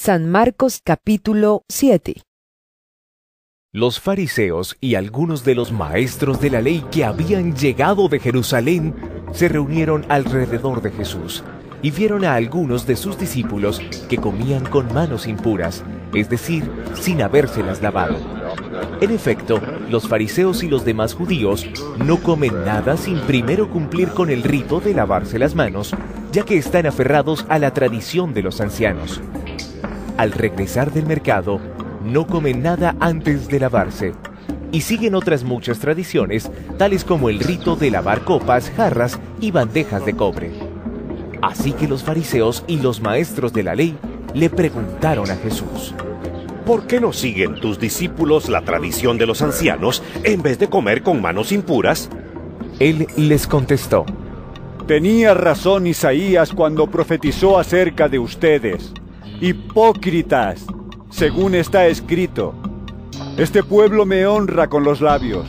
San Marcos capítulo 7. Los fariseos y algunos de los maestros de la ley que habían llegado de Jerusalén se reunieron alrededor de Jesús y vieron a algunos de sus discípulos que comían con manos impuras, es decir, sin habérselas lavado. En efecto, los fariseos y los demás judíos no comen nada sin primero cumplir con el rito de lavarse las manos, ya que están aferrados a la tradición de los ancianos. Al regresar del mercado, no comen nada antes de lavarse, y siguen otras muchas tradiciones, tales como el rito de lavar copas, jarras y bandejas de cobre. Así que los fariseos y los maestros de la ley le preguntaron a Jesús: ¿por qué no siguen tus discípulos la tradición de los ancianos en vez de comer con manos impuras? Él les contestó: tenía razón Isaías cuando profetizó acerca de ustedes. Hipócritas, según está escrito: este pueblo me honra con los labios,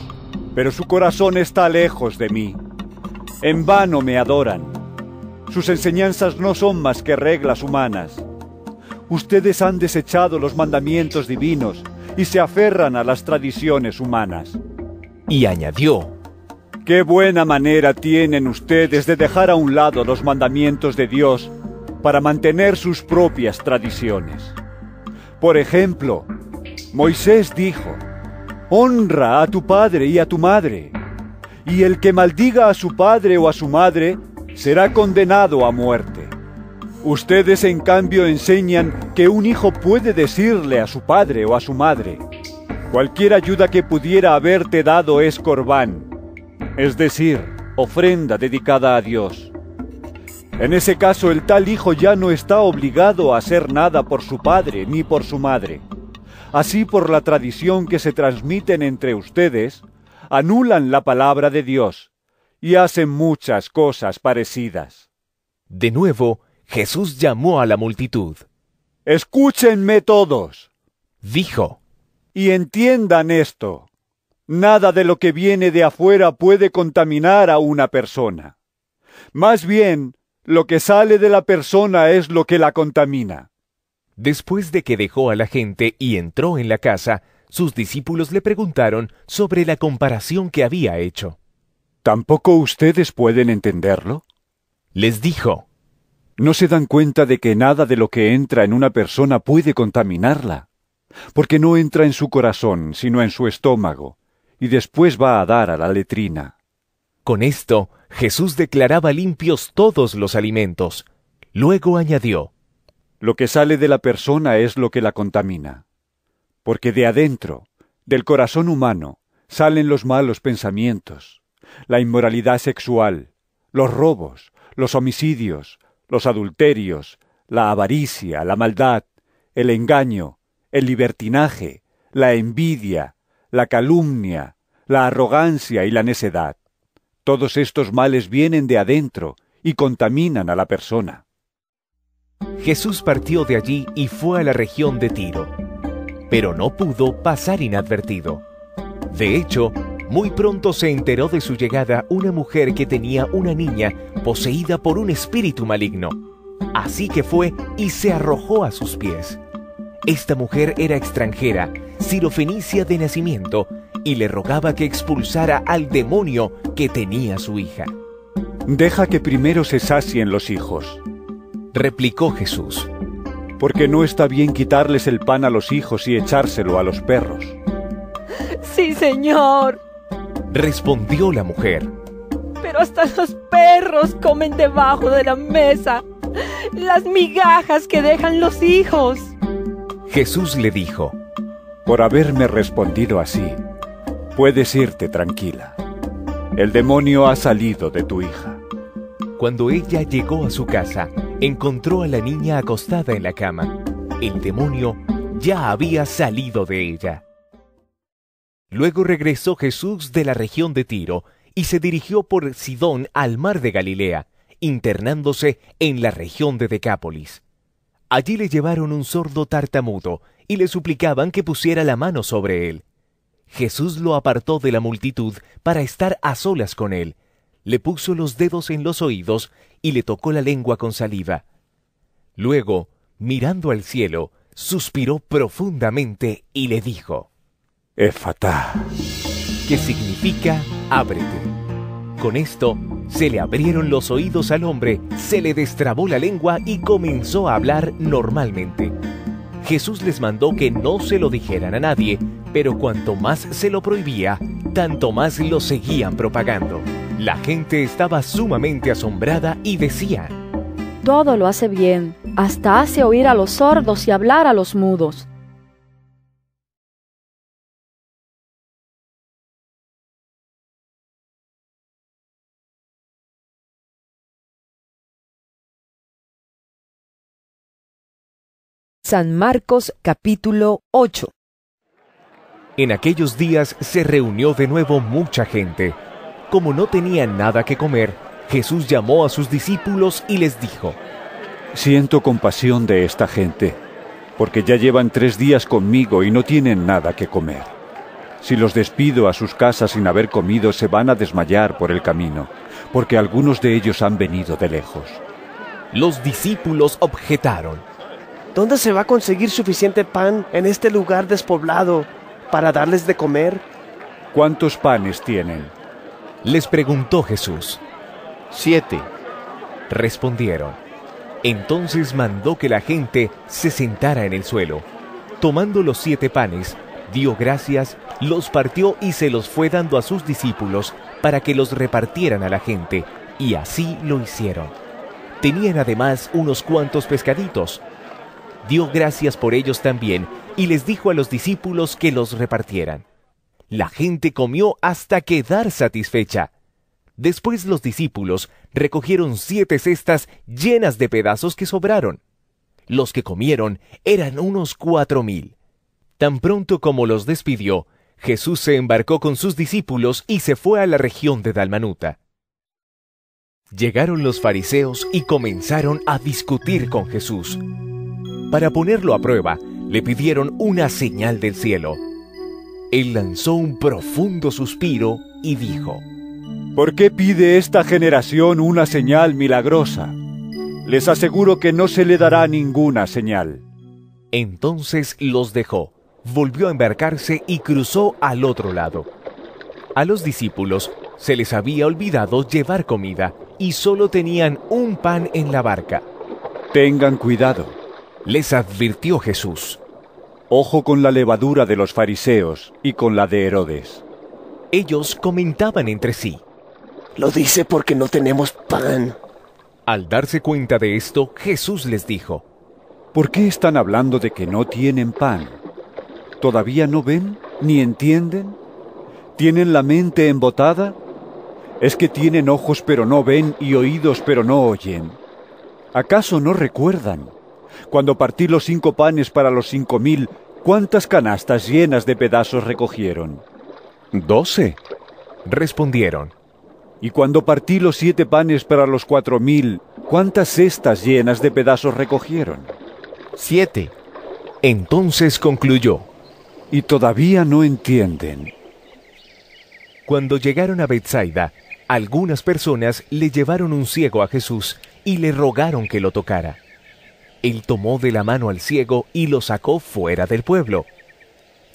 pero su corazón está lejos de mí. En vano me adoran. Sus enseñanzas no son más que reglas humanas. Ustedes han desechado los mandamientos divinos y se aferran a las tradiciones humanas. Y añadió: qué buena manera tienen ustedes de dejar a un lado los mandamientos de Dios para mantener sus propias tradiciones. Por ejemplo, Moisés dijo: honra a tu padre y a tu madre, y el que maldiga a su padre o a su madre será condenado a muerte. Ustedes, en cambio, enseñan que un hijo puede decirle a su padre o a su madre: cualquier ayuda que pudiera haberte dado es corbán, es decir, ofrenda dedicada a Dios. En ese caso, el tal hijo ya no está obligado a hacer nada por su padre ni por su madre. Así, por la tradición que se transmiten entre ustedes, anulan la palabra de Dios y hacen muchas cosas parecidas. De nuevo, Jesús llamó a la multitud. Escúchenme todos, dijo, y entiendan esto: nada de lo que viene de afuera puede contaminar a una persona. Más bien, lo que sale de la persona es lo que la contamina. Después de que dejó a la gente y entró en la casa, sus discípulos le preguntaron sobre la comparación que había hecho. ¿Tampoco ustedes pueden entenderlo? Les dijo: ¿no se dan cuenta de que nada de lo que entra en una persona puede contaminarla? Porque no entra en su corazón, sino en su estómago, y después va a dar a la letrina. Con esto, Jesús declaraba limpios todos los alimentos. Luego añadió: lo que sale de la persona es lo que la contamina. Porque de adentro, del corazón humano, salen los malos pensamientos, la inmoralidad sexual, los robos, los homicidios, los adulterios, la avaricia, la maldad, el engaño, el libertinaje, la envidia, la calumnia, la arrogancia y la necedad. Todos estos males vienen de adentro y contaminan a la persona. Jesús partió de allí y fue a la región de Tiro, pero no pudo pasar inadvertido. De hecho, muy pronto se enteró de su llegada una mujer que tenía una niña poseída por un espíritu maligno. Así que fue y se arrojó a sus pies. Esta mujer era extranjera, sirofenicia de nacimiento, y le rogaba que expulsara al demonio que tenía su hija. Deja que primero se sacien los hijos, replicó Jesús, porque no está bien quitarles el pan a los hijos y echárselo a los perros. Sí, Señor, respondió la mujer, pero hasta los perros comen debajo de la mesa las migajas que dejan los hijos. Jesús le dijo: por haberme respondido así, puedes irte tranquila. El demonio ha salido de tu hija. Cuando ella llegó a su casa, encontró a la niña acostada en la cama. El demonio ya había salido de ella. Luego regresó Jesús de la región de Tiro y se dirigió por Sidón al mar de Galilea, internándose en la región de Decápolis. Allí le llevaron un sordo tartamudo y le suplicaban que pusiera la mano sobre él. Jesús lo apartó de la multitud para estar a solas con él. Le puso los dedos en los oídos y le tocó la lengua con saliva. Luego, mirando al cielo, suspiró profundamente y le dijo: Efatá, que significa ábrete. Con esto se le abrieron los oídos al hombre, se le destrabó la lengua y comenzó a hablar normalmente. Jesús les mandó que no se lo dijeran a nadie, pero cuanto más se lo prohibía, tanto más lo seguían propagando. La gente estaba sumamente asombrada y decía: todo lo hace bien, hasta hace oír a los sordos y hablar a los mudos. San Marcos capítulo 8. En aquellos días se reunió de nuevo mucha gente. Como no tenían nada que comer, Jesús llamó a sus discípulos y les dijo: siento compasión de esta gente, porque ya llevan 3 días conmigo y no tienen nada que comer. Si los despido a sus casas sin haber comido, se van a desmayar por el camino, porque algunos de ellos han venido de lejos. Los discípulos objetaron: ¿dónde se va a conseguir suficiente pan en este lugar despoblado para darles de comer? ¿Cuántos panes tienen? Les preguntó Jesús. 7. Respondieron. Entonces mandó que la gente se sentara en el suelo. Tomando los 7 panes, dio gracias, los partió y se los fue dando a sus discípulos para que los repartieran a la gente, y así lo hicieron. Tenían además unos cuantos pescaditos. Dio gracias por ellos también, y les dijo a los discípulos que los repartieran. La gente comió hasta quedar satisfecha. Después los discípulos recogieron 7 cestas llenas de pedazos que sobraron. Los que comieron eran unos 4,000. Tan pronto como los despidió, Jesús se embarcó con sus discípulos y se fue a la región de Dalmanuta. Llegaron los fariseos y comenzaron a discutir con Jesús. Para ponerlo a prueba, le pidieron una señal del cielo. Él lanzó un profundo suspiro y dijo: ¿por qué pide esta generación una señal milagrosa? Les aseguro que no se le dará ninguna señal. Entonces los dejó, volvió a embarcarse y cruzó al otro lado. A los discípulos se les había olvidado llevar comida y solo tenían un pan en la barca. Tengan cuidado, les advirtió Jesús. Ojo con la levadura de los fariseos y con la de Herodes. Ellos comentaban entre sí: lo dice porque no tenemos pan. Al darse cuenta de esto, Jesús les dijo: ¿por qué están hablando de que no tienen pan? ¿Todavía no ven ni entienden? ¿Tienen la mente embotada? ¿Es que tienen ojos pero no ven y oídos pero no oyen? ¿Acaso no recuerdan? Cuando partí los 5 panes para los 5,000, ¿cuántas canastas llenas de pedazos recogieron? 12. Respondieron. Y cuando partí los 7 panes para los 4,000, ¿cuántas cestas llenas de pedazos recogieron? 7. Entonces concluyó: y todavía no entienden. Cuando llegaron a Betsaida, algunas personas le llevaron un ciego a Jesús y le rogaron que lo tocara. Él tomó de la mano al ciego y lo sacó fuera del pueblo.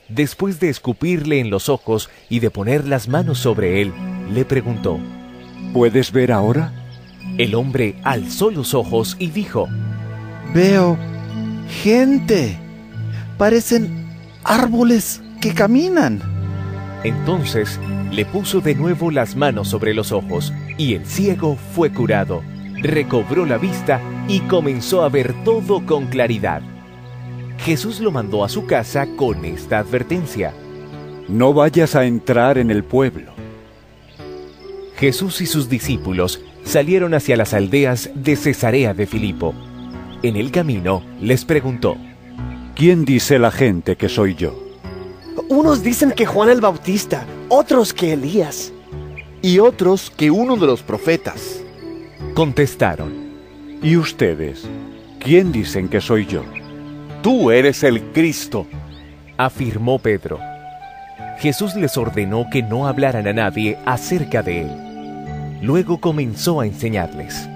Después de escupirle en los ojos y de poner las manos sobre él, le preguntó: ¿puedes ver ahora? El hombre alzó los ojos y dijo: veo gente. Parecen árboles que caminan. Entonces le puso de nuevo las manos sobre los ojos, y el ciego fue curado, recobró la vista y comenzó a ver todo con claridad. Jesús lo mandó a su casa con esta advertencia: no vayas a entrar en el pueblo. Jesús y sus discípulos salieron hacia las aldeas de Cesarea de Filipo. En el camino les preguntó: ¿quién dice la gente que soy yo? Unos dicen que Juan el Bautista, otros que Elías, y otros que uno de los profetas. Contestaron: ¿y ustedes? ¿Quién dicen que soy yo? Tú eres el Cristo, afirmó Pedro. Jesús les ordenó que no hablaran a nadie acerca de él. Luego comenzó a enseñarles: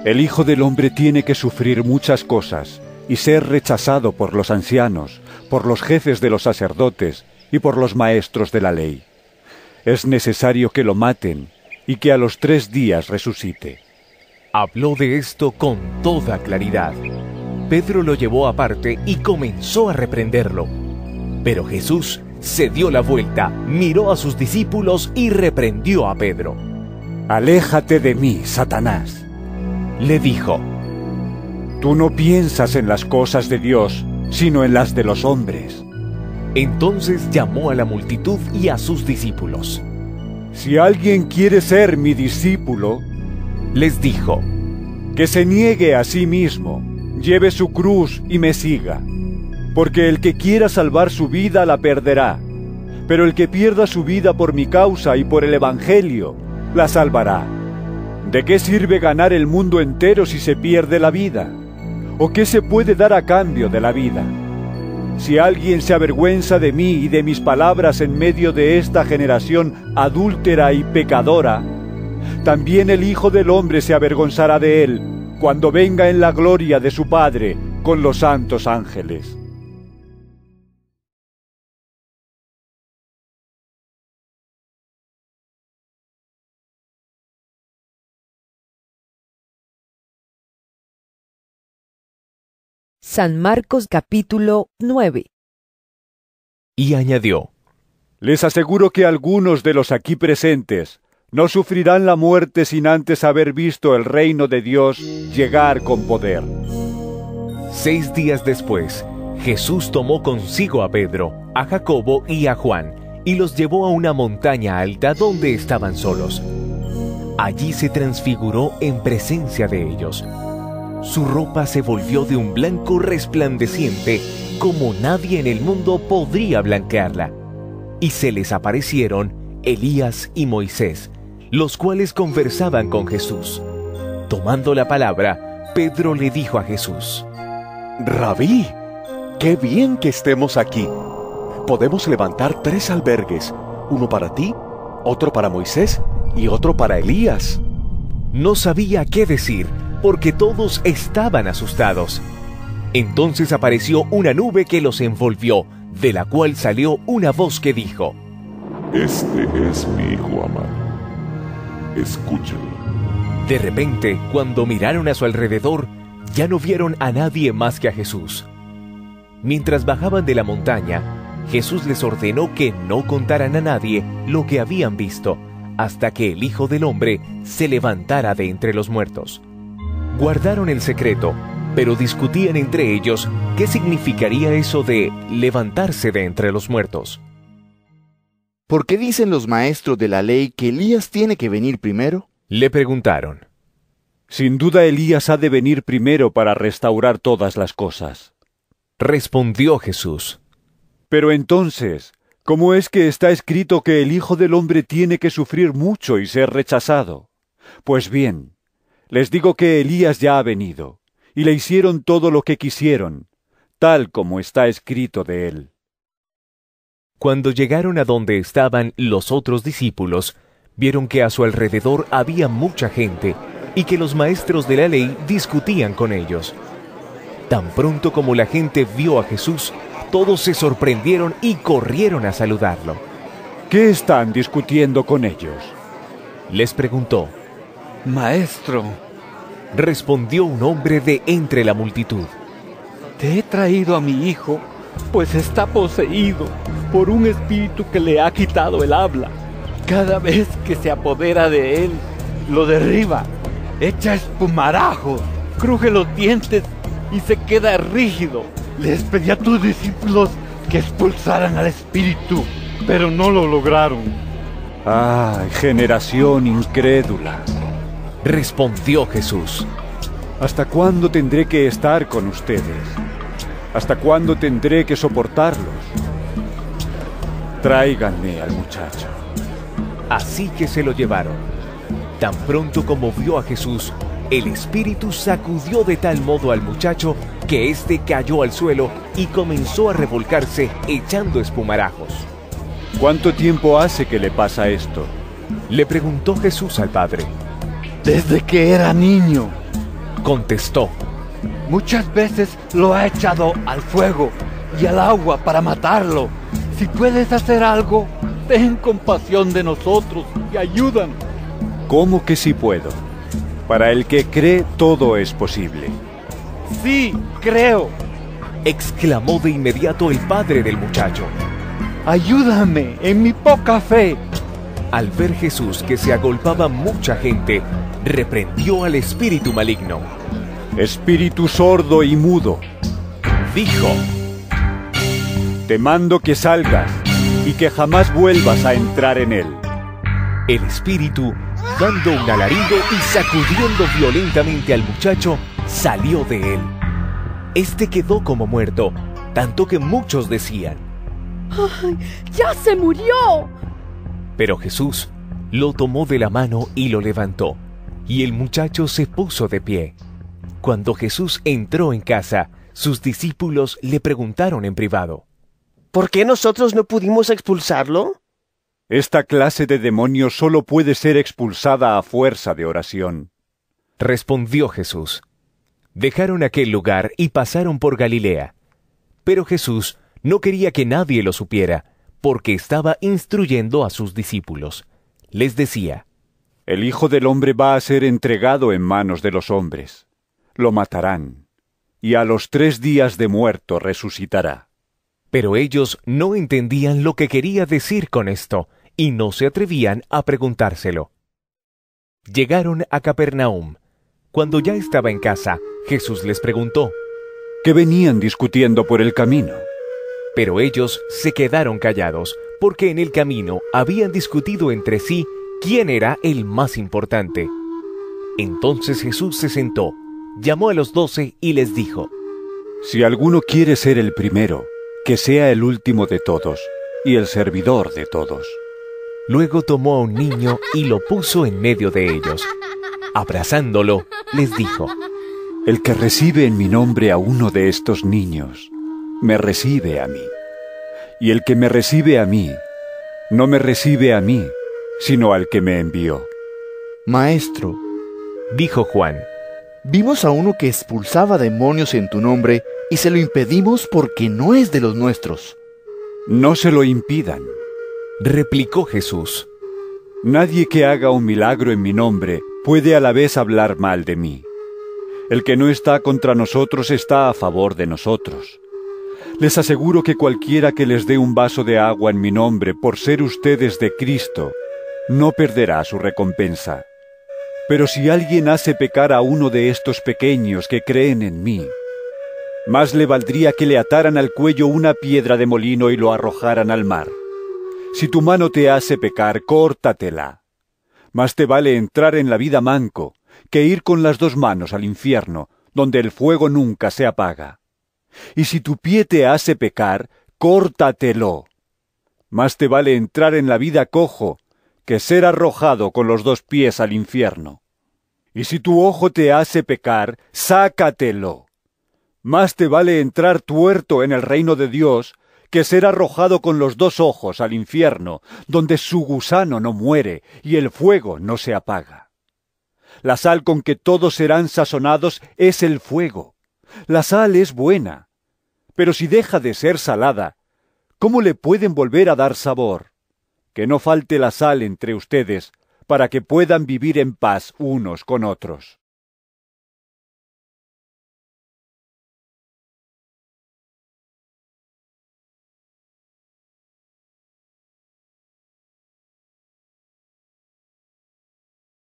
el Hijo del Hombre tiene que sufrir muchas cosas y ser rechazado por los ancianos, por los jefes de los sacerdotes y por los maestros de la ley. Es necesario que lo maten y que a los 3 días resucite. Habló de esto con toda claridad. Pedro lo llevó aparte y comenzó a reprenderlo. Pero Jesús se dio la vuelta, miró a sus discípulos y reprendió a Pedro. «Aléjate de mí, Satanás», le dijo. «Tú no piensas en las cosas de Dios, sino en las de los hombres». Entonces llamó a la multitud y a sus discípulos. «Si alguien quiere ser mi discípulo», les dijo, «que se niegue a sí mismo, lleve su cruz y me siga. Porque el que quiera salvar su vida la perderá, pero el que pierda su vida por mi causa y por el Evangelio, la salvará. ¿De qué sirve ganar el mundo entero si se pierde la vida? ¿O qué se puede dar a cambio de la vida? Si alguien se avergüenza de mí y de mis palabras en medio de esta generación adúltera y pecadora, también el Hijo del Hombre se avergonzará de él cuando venga en la gloria de su Padre con los santos ángeles». San Marcos capítulo 9. Y añadió, «Les aseguro que algunos de los aquí presentes no sufrirán la muerte sin antes haber visto el reino de Dios llegar con poder». 6 días después, Jesús tomó consigo a Pedro, a Jacobo y a Juan, y los llevó a una montaña alta donde estaban solos. Allí se transfiguró en presencia de ellos. Su ropa se volvió de un blanco resplandeciente, como nadie en el mundo podría blanquearla. Y se les aparecieron Elías y Moisés, los cuales conversaban con Jesús. Tomando la palabra, Pedro le dijo a Jesús, Rabí, qué bien que estemos aquí. Podemos levantar 3 albergues, uno para ti, otro para Moisés y otro para Elías. No sabía qué decir, porque todos estaban asustados. Entonces apareció una nube que los envolvió, de la cual salió una voz que dijo, Este es mi hijo amado. Escúchalo. De repente, cuando miraron a su alrededor, ya no vieron a nadie más que a Jesús. Mientras bajaban de la montaña, Jesús les ordenó que no contaran a nadie lo que habían visto, hasta que el Hijo del Hombre se levantara de entre los muertos. Guardaron el secreto, pero discutían entre ellos qué significaría eso de levantarse de entre los muertos. ¿Por qué dicen los maestros de la ley que Elías tiene que venir primero? Le preguntaron. Sin duda Elías ha de venir primero para restaurar todas las cosas. Respondió Jesús. Pero entonces, ¿cómo es que está escrito que el Hijo del Hombre tiene que sufrir mucho y ser rechazado? Pues bien, les digo que Elías ya ha venido, y le hicieron todo lo que quisieron, tal como está escrito de él. Cuando llegaron a donde estaban los otros discípulos, vieron que a su alrededor había mucha gente, y que los maestros de la ley discutían con ellos. Tan pronto como la gente vio a Jesús, todos se sorprendieron y corrieron a saludarlo. ¿Qué están discutiendo con ellos?, les preguntó. Maestro, respondió un hombre de entre la multitud. Te he traído a mi hijo, pues está poseído por un espíritu que le ha quitado el habla. Cada vez que se apodera de él, lo derriba, echa espumarajos, cruje los dientes y se queda rígido. Les pedí a tus discípulos que expulsaran al espíritu, pero no lo lograron. ¡Ay, generación incrédula!, respondió Jesús. ¿Hasta cuándo tendré que estar con ustedes? ¿Hasta cuándo tendré que soportarlos? Tráiganme al muchacho. Así que se lo llevaron. Tan pronto como vio a Jesús, el espíritu sacudió de tal modo al muchacho que éste cayó al suelo y comenzó a revolcarse echando espumarajos. ¿Cuánto tiempo hace que le pasa esto?, le preguntó Jesús al padre. Desde que era niño, contestó. Muchas veces lo ha echado al fuego y al agua para matarlo. Si puedes hacer algo, ten compasión de nosotros y ayúdanos. ¿Cómo que sí puedo? Para el que cree, todo es posible. Sí, creo. exclamó de inmediato el padre del muchacho. Ayúdame en mi poca fe. Al ver Jesús que se agolpaba mucha gente, reprendió al espíritu maligno. Espíritu sordo y mudo, Dijo: te mando que salgas y que jamás vuelvas a entrar en él. el espíritu, dando un alarido y sacudiendo violentamente al muchacho, salió de él. Este quedó como muerto, tanto que muchos decían: ¡Ay, ya se murió! Pero Jesús lo tomó de la mano y lo levantó, y el muchacho se puso de pie. Cuando Jesús entró en casa, sus discípulos le preguntaron en privado: ¿Por qué nosotros no pudimos expulsarlo? Esta clase de demonio solo puede ser expulsada a fuerza de oración. Respondió Jesús. Dejaron aquel lugar y pasaron por Galilea. Pero Jesús no quería que nadie lo supiera, porque estaba instruyendo a sus discípulos. Les decía: El Hijo del Hombre va a ser entregado en manos de los hombres. Lo matarán, y a los 3 días de muerto resucitará. Pero ellos no entendían lo que quería decir con esto, y no se atrevían a preguntárselo. Llegaron a Capernaum. Cuando ya estaba en casa, Jesús les preguntó: ¿Qué venían discutiendo por el camino? Pero ellos se quedaron callados, porque en el camino habían discutido entre sí quién era el más importante. Entonces Jesús se sentó, llamó a los 12 y les dijo: Si alguno quiere ser el primero, que sea el último de todos y el servidor de todos. Luego tomó a un niño y lo puso en medio de ellos. Abrazándolo, les dijo: El que recibe en mi nombre a uno de estos niños, me recibe a mí. Y el que me recibe a mí, no me recibe a mí, sino al que me envió. Maestro, dijo Juan, vimos a uno que expulsaba demonios en tu nombre y se lo impedimos porque no es de los nuestros. No se lo impidan, replicó Jesús. Nadie que haga un milagro en mi nombre puede a la vez hablar mal de mí. El que no está contra nosotros está a favor de nosotros. Les aseguro que cualquiera que les dé un vaso de agua en mi nombre por ser ustedes de Cristo, no perderá su recompensa. Pero si alguien hace pecar a uno de estos pequeños que creen en mí, más le valdría que le ataran al cuello una piedra de molino y lo arrojaran al mar. Si tu mano te hace pecar, córtatela. Más te vale entrar en la vida manco que ir con las 2 manos al infierno, donde el fuego nunca se apaga. Y si tu pie te hace pecar, córtatelo. Más te vale entrar en la vida cojo que ser arrojado con los 2 pies al infierno. Y si tu ojo te hace pecar, sácatelo. Más te vale entrar tuerto en el reino de Dios que ser arrojado con los 2 ojos al infierno, donde su gusano no muere y el fuego no se apaga. La sal con que todos serán sazonados es el fuego. La sal es buena, pero si deja de ser salada, ¿cómo le pueden volver a dar sabor? Que no falte la sal entre ustedes, para que puedan vivir en paz unos con otros.